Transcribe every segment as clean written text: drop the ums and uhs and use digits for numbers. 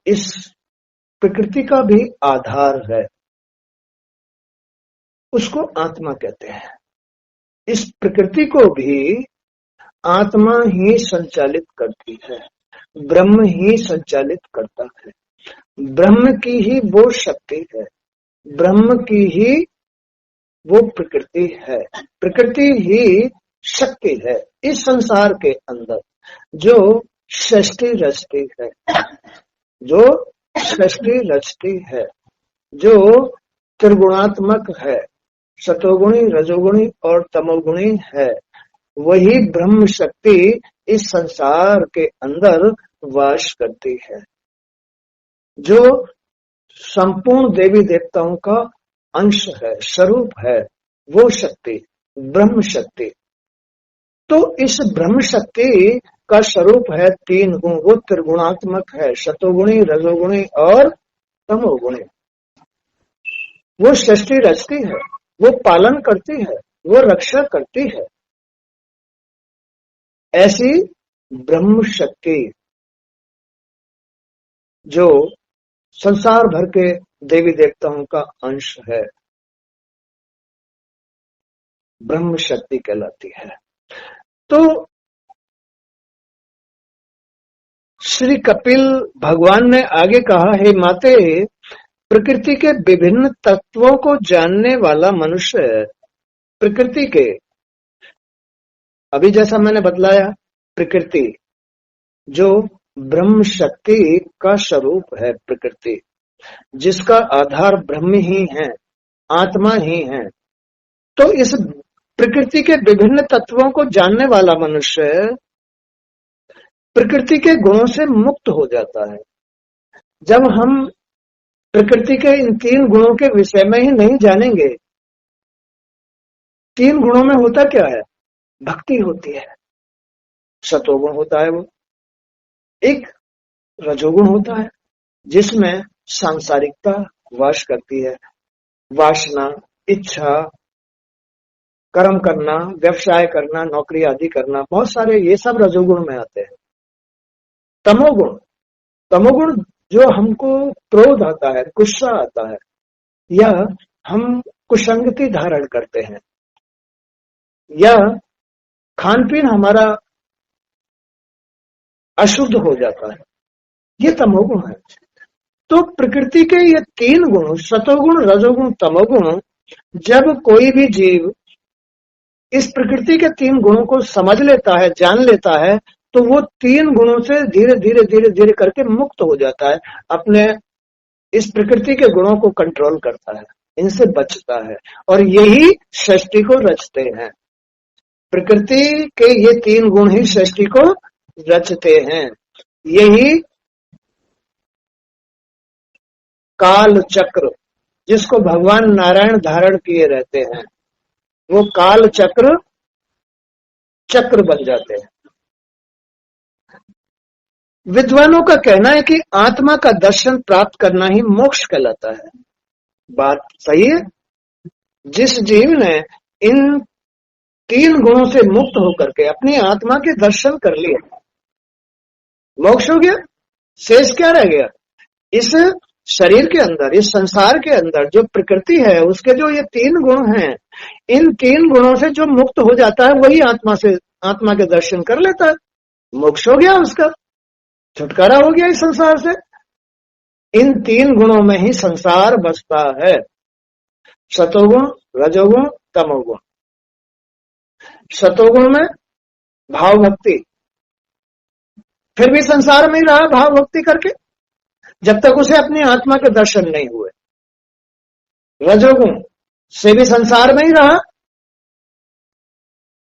इस प्रकृति का भी आधार है, उसको आत्मा कहते हैं। इस प्रकृति को भी आत्मा ही संचालित करती है, ब्रह्म ही संचालित करता है। ब्रह्म की ही वो शक्ति है, ब्रह्म की ही वो प्रकृति है, प्रकृति ही शक्ति है इस संसार के अंदर जो सृष्टि रचती है, जो सृष्टि रचती है, जो त्रिगुणात्मक है, सतोगुणी, रजोगुणी और तमोगुणी है। वही ब्रह्म शक्ति इस संसार के अंदर वास करती है, जो संपूर्ण देवी देवताओं का अंश है, स्वरूप है, वो शक्ति ब्रह्म शक्ति। तो इस ब्रह्म शक्ति का स्वरूप है तीन गुण, वो त्रिगुणात्मक है, सतोगुणी, रजोगुणी और तमोगुणी। वो सृष्टि रचती है, वो पालन करती है, वो रक्षा करती है। ऐसी ब्रह्म शक्ति जो संसार भर के देवी देवताओं का अंश है, ब्रह्म शक्ति कहलाती है। तो श्री कपिल भगवान ने आगे कहा, हे माते, प्रकृति के विभिन्न तत्वों को जानने वाला मनुष्य प्रकृति के, अभी जैसा मैंने बतलाया, प्रकृति जो ब्रह्म शक्ति का स्वरूप है, प्रकृति जिसका आधार ब्रह्म ही है, आत्मा ही है। तो इस प्रकृति के विभिन्न तत्वों को जानने वाला मनुष्य प्रकृति के गुणों से मुक्त हो जाता है। जब हम प्रकृति के इन तीन गुणों के विषय में ही नहीं जानेंगे, तीन गुणों में होता क्या है? भक्ति होती है, सतोगुण होता है वो, एक रजोगुण होता है जिसमें सांसारिकता वास करती है, वासना, इच्छा, कर्म करना, व्यवसाय करना, नौकरी आदि करना, बहुत सारे ये सब रजोगुण में आते हैं। तमोगुण, तमोगुण जो हमको क्रोध आता है, गुस्सा आता है, या हम कुसंगति धारण करते हैं, या खान पीन हमारा अशुद्ध हो जाता है, ये तमोगुण है। तो प्रकृति के ये तीन गुण, सतोगुण, रजोगुण, तमोगुण, जब कोई भी जीव इस प्रकृति के तीन गुणों को समझ लेता है, जान लेता है, तो वो तीन गुणों से धीरे धीरे धीरे धीरे करके मुक्त हो जाता है, अपने इस प्रकृति के गुणों को कंट्रोल करता है, इनसे बचता है, और यही सृष्टि को रचते हैं। प्रकृति के ये तीन गुण ही सृष्टि को रचते हैं। यही काल चक्र, जिसको भगवान नारायण धारण किए रहते हैं, वो काल चक्र चक्र बन जाते हैं। विद्वानों का कहना है कि आत्मा का दर्शन प्राप्त करना ही मोक्ष कहलाता है। बात सही है। जिस जीव ने इन तीन गुणों से मुक्त होकर के अपनी आत्मा के दर्शन कर लिए, मोक्ष हो गया। शेष क्या रह गया? इस शरीर के अंदर, इस संसार के अंदर जो प्रकृति है, उसके जो ये तीन गुण हैं, इन तीन गुणों से जो मुक्त हो जाता है, वही आत्मा के दर्शन कर लेता है। मोक्ष हो गया, उसका छुटकारा हो गया इस संसार से। इन तीन गुणों में ही संसार बसता है, सतोगुण, रजोगुण, तमोगुण। सतोगुण में भाव भक्ति, फिर भी संसार में ही रहा भाव भक्ति करके, जब तक उसे अपनी आत्मा के दर्शन नहीं हुए। रजोगुण से भी संसार में ही रहा,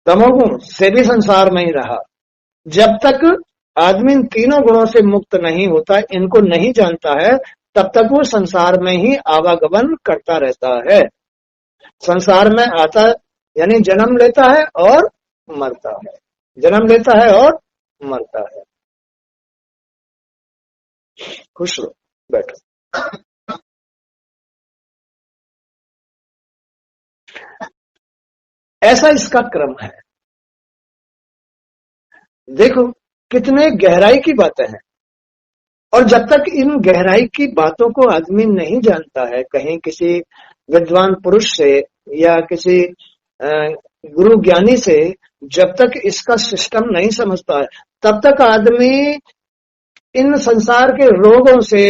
तमोगुण से भी संसार में ही रहा। जब तक आदमी इन तीनों गुणों से मुक्त नहीं होता, इनको नहीं जानता है, तब तक वो संसार में ही आवागमन करता रहता है। संसार में आता यानी जन्म लेता है और मरता है, जन्म लेता है और मरता है। खुश रहो, बैठो। ऐसा इसका क्रम है। देखो कितने गहराई की बातें हैं। और जब तक इन गहराई की बातों को आदमी नहीं जानता है, कहीं किसी विद्वान पुरुष से या किसी गुरु ज्ञानी से जब तक इसका सिस्टम नहीं समझता है, तब तक आदमी इन संसार के रोगों से,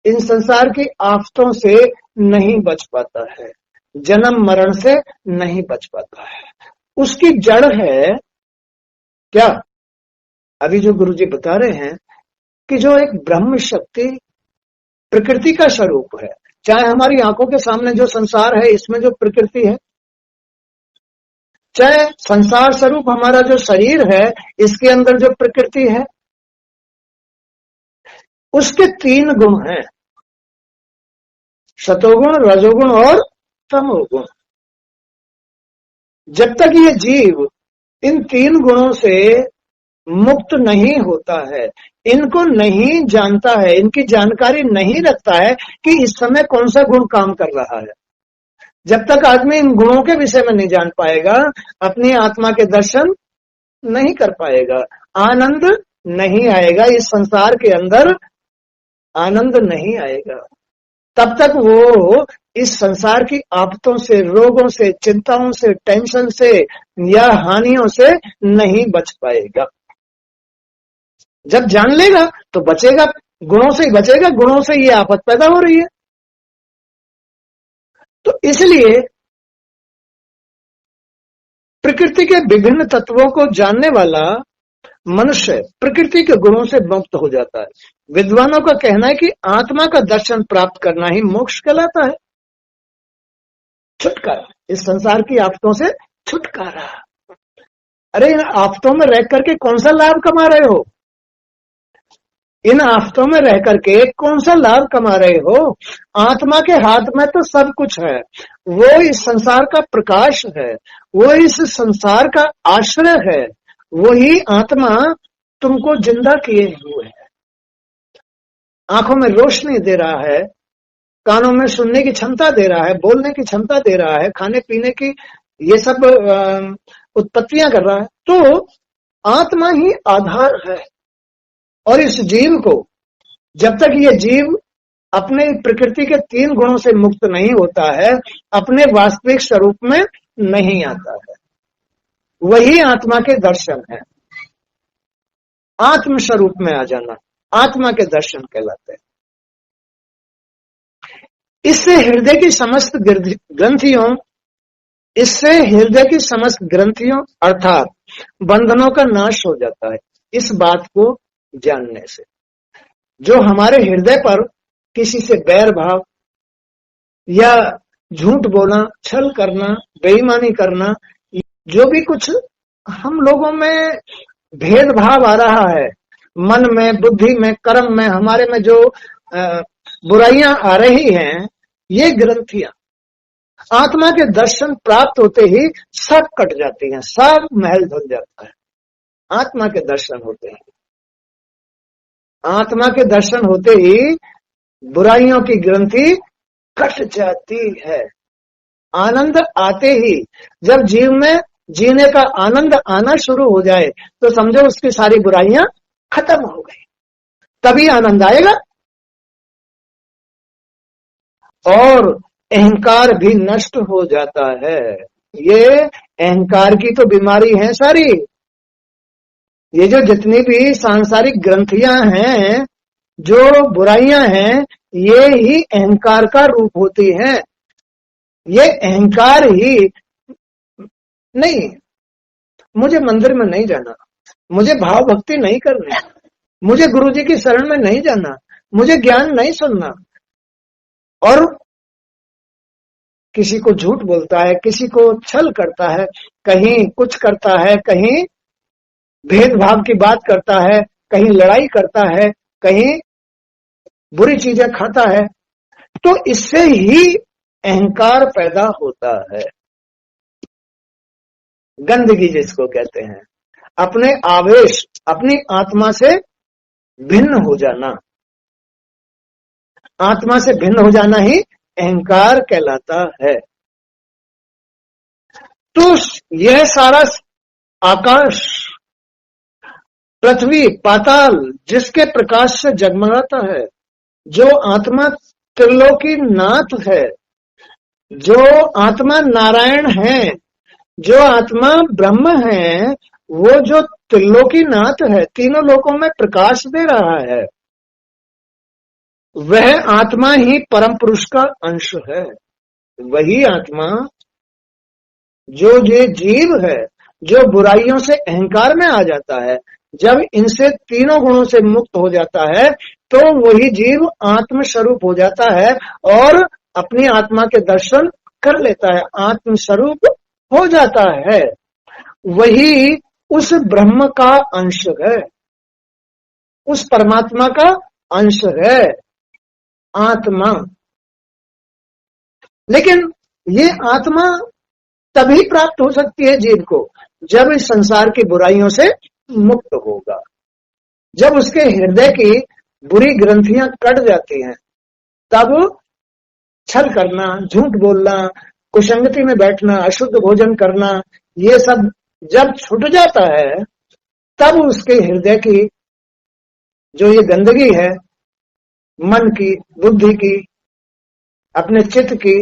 इन संसार की आफतों से नहीं बच पाता है, जन्म मरण से नहीं बच पाता है। उसकी जड़ है क्या? अभी जो गुरुजी बता रहे हैं कि जो एक ब्रह्म शक्ति प्रकृति का स्वरूप है, चाहे हमारी आंखों के सामने जो संसार है इसमें जो प्रकृति है, चाहे संसार स्वरूप हमारा जो शरीर है इसके अंदर जो प्रकृति है, उसके 3 गुण हैं, सतोगुण, रजोगुण और तमोगुण। जब तक ये जीव इन 3 गुणों से मुक्त नहीं होता है, इनको नहीं जानता है, इनकी जानकारी नहीं रखता है कि इस समय कौन सा गुण काम कर रहा है, जब तक आदमी इन गुणों के विषय में नहीं जान पाएगा, अपनी आत्मा के दर्शन नहीं कर पाएगा, आनंद नहीं आएगा, इस संसार के अंदर आनंद नहीं आएगा। तब तक वो इस संसार की आफतों से, रोगों से, चिंताओं से, टेंशन से या हानियों से नहीं बच पाएगा। जब जान लेगा तो बचेगा, गुणों से ही बचेगा, गुणों से ये आफत पैदा हो रही है। तो इसलिए प्रकृति के विभिन्न तत्वों को जानने वाला मनुष्य प्रकृति के गुणों से मुक्त हो जाता है। विद्वानों का कहना है कि आत्मा का दर्शन प्राप्त करना ही मोक्ष कहलाता है, छुटकारा, इस संसार की आफतों से छुटकारा। अरे इन आफतों में रह करके कौन सा लाभ कमा रहे हो? इन आफतों में रह करके कौन सा लाभ कमा रहे हो? आत्मा के हाथ में तो सब कुछ है, वो इस संसार का प्रकाश है, वो इस संसार का आश्रय है, वही आत्मा तुमको जिंदा किए हुए है, आंखों में रोशनी दे रहा है, कानों में सुनने की क्षमता दे रहा है, बोलने की क्षमता दे रहा है, खाने पीने की ये सब उत्पत्तियां कर रहा है। तो आत्मा ही आधार है। और इस जीव को जब तक ये जीव अपने प्रकृति के 3 गुणों से मुक्त नहीं होता है, अपने वास्तविक स्वरूप में नहीं आता है, वही आत्मा के दर्शन है। आत्म स्वरूप में आ जाना आत्मा के दर्शन कहलाते हैं। इससे हृदय की समस्त ग्रंथियों इससे हृदय की समस्त ग्रंथियों अर्थात बंधनों का नाश हो जाता है। इस बात को जानने से जो हमारे हृदय पर किसी से बैर भाव या झूठ बोलना, छल करना, बेईमानी करना, जो भी कुछ हम लोगों में भेदभाव आ रहा है, मन में, बुद्धि में, कर्म में, हमारे में जो बुराइयां आ रही हैं, ये ग्रंथियां आत्मा के दर्शन प्राप्त होते ही सब कट जाती हैं, सब महल धुल जाता है। आत्मा के दर्शन होते ही, आत्मा के दर्शन होते ही बुराइयों की ग्रंथि कट जाती है। आनंद आते ही, जब जीव में जीने का आनंद आना शुरू हो जाए तो समझो उसकी सारी बुराइयां खत्म हो गई, तभी आनंद आएगा। और अहंकार भी नष्ट हो जाता है। ये अहंकार की तो बीमारी है सारी। ये जो जितनी भी सांसारिक ग्रंथियां हैं, जो बुराइयां हैं, ये ही अहंकार का रूप होती हैं। ये अहंकार ही नहीं, मुझे मंदिर में नहीं जाना, मुझे भाव भक्ति नहीं करनी, मुझे गुरुजी की शरण में नहीं जाना, मुझे ज्ञान नहीं सुनना, और किसी को झूठ बोलता है, किसी को छल करता है, कहीं कुछ करता है, कहीं भेदभाव की बात करता है, कहीं लड़ाई करता है, कहीं बुरी चीजें खाता है, तो इससे ही अहंकार पैदा होता है। गंदगी जिसको कहते हैं, अपने आवेश, अपनी आत्मा से भिन्न हो जाना, आत्मा से भिन्न हो जाना ही अहंकार कहलाता है। तो यह सारा आकाश पृथ्वी, पाताल जिसके प्रकाश से जगमगाता है, जो आत्मा त्रिलोकी नाथ है, जो आत्मा नारायण है, जो आत्मा ब्रह्म है, वो जो त्रिलोकी नाथ है, तीनों लोकों में प्रकाश दे रहा है, वह आत्मा ही परम पुरुष का अंश है। वही आत्मा जो ये जीव है, जो बुराइयों से अहंकार में आ जाता है, जब इनसे तीनों गुणों से मुक्त हो जाता है, तो वही जीव आत्म स्वरूप हो जाता है और अपनी आत्मा के दर्शन कर लेता है, आत्म स्वरूप हो जाता है। वही उस ब्रह्म का अंश है, उस परमात्मा का अंश है आत्मा। लेकिन ये आत्मा तभी प्राप्त हो सकती है जीव को, जब इस संसार की बुराइयों से मुक्त होगा, जब उसके हृदय की बुरी ग्रंथियां कट जाती हैं, तब छल करना, झूठ बोलना, कुसंगति में बैठना, अशुद्ध भोजन करना, ये सब जब छूट जाता है, तब उसके हृदय की जो ये गंदगी है, मन की, बुद्धि की, अपने चित्त की,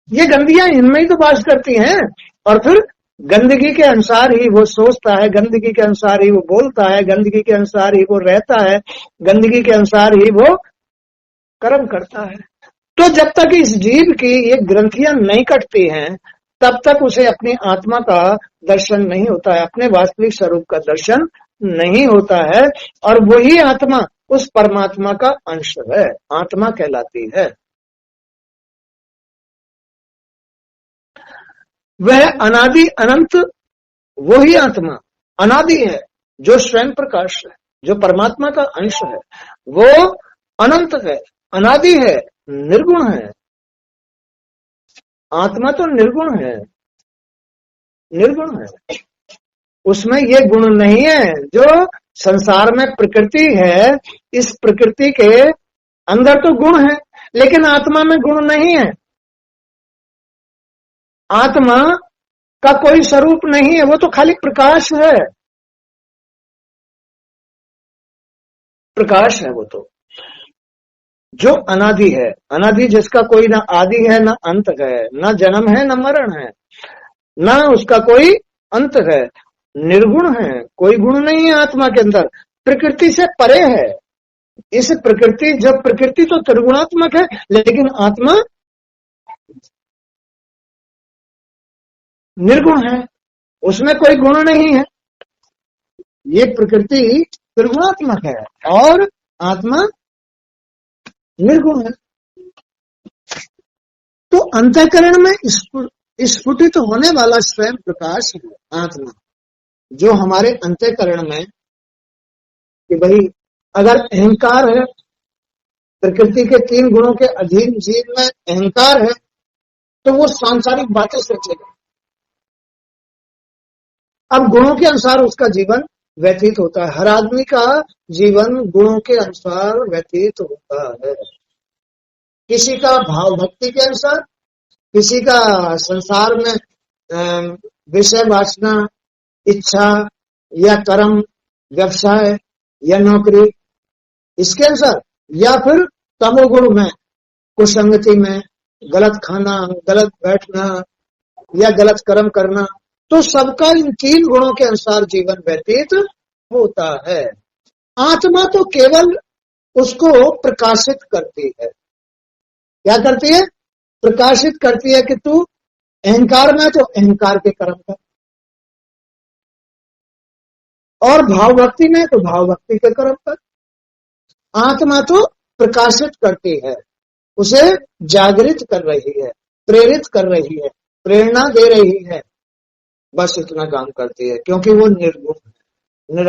ये गंदियां इनमें ही तो वास करती हैं। और फिर गंदगी के अनुसार ही वो सोचता है, गंदगी के अनुसार ही वो बोलता है, गंदगी के अनुसार ही वो रहता है, गंदगी के अनुसार ही वो कर्म करता है। तो जब तक इस जीव की ये ग्रंथियां नहीं कटती हैं, तब तक उसे अपनी आत्मा का दर्शन नहीं होता है, अपने वास्तविक स्वरूप का दर्शन नहीं होता है। और वही आत्मा उस परमात्मा का अंश है, आत्मा कहलाती है। वह अनादि अनंत, वही आत्मा अनादि है, जो स्वयं प्रकाश है, जो परमात्मा का अंश है, वो अनंत है, अनादि है, निर्गुण है। आत्मा तो निर्गुण है, निर्गुण है, उसमें ये गुण नहीं है जो संसार में प्रकृति है। इस प्रकृति के अंदर तो गुण है, लेकिन आत्मा में गुण नहीं है। आत्मा का कोई स्वरूप नहीं है, वो तो खाली प्रकाश है, प्रकाश है वो तो, जो अनादि है। अनादि जिसका कोई ना आदि है, ना अंत है, ना जन्म है, ना मरण है, ना उसका कोई अंत है, निर्गुण है, कोई गुण नहीं है आत्मा के अंदर, प्रकृति से परे है। इस प्रकृति, जब प्रकृति तो त्रिगुणात्मक है, लेकिन आत्मा निर्गुण है, उसमें कोई गुण नहीं है। ये प्रकृति त्रिगुणात्मक है और आत्मा निर्गुण है। तो अंतःकरण में स्फुटित होने वाला स्वयं प्रकाश है आत्मा, जो हमारे अंतःकरण में, कि भाई अगर अहंकार है, प्रकृति के 3 गुणों के अधीन जीव में अहंकार है, तो वो सांसारिक बातें सोचेगा। अब गुणों के अनुसार उसका जीवन व्यतीत होता है। हर आदमी का जीवन गुणों के अनुसार व्यतीत होता है, किसी का भाव भक्ति के अनुसार, किसी का संसार में विषय वासना, इच्छा या कर्म, व्यवसाय या नौकरी, इसके अनुसार, या फिर तमोगुण में, कुसंगति में, गलत खाना, गलत बैठना या गलत कर्म करना। तो सबका इन 3 गुणों के अनुसार जीवन व्यतीत होता है। आत्मा तो केवल उसको प्रकाशित करती है। क्या करती है? प्रकाशित करती है कि तू अहंकार में तो अहंकार के कर्म कर, और भाव भक्ति में तो भाव भक्ति के कर्म कर। आत्मा तो प्रकाशित करती है, उसे जागृत कर रही है, प्रेरित कर रही है, प्रेरणा दे रही है, बस इतना काम करती है, क्योंकि वो निर्गुण है, निराकार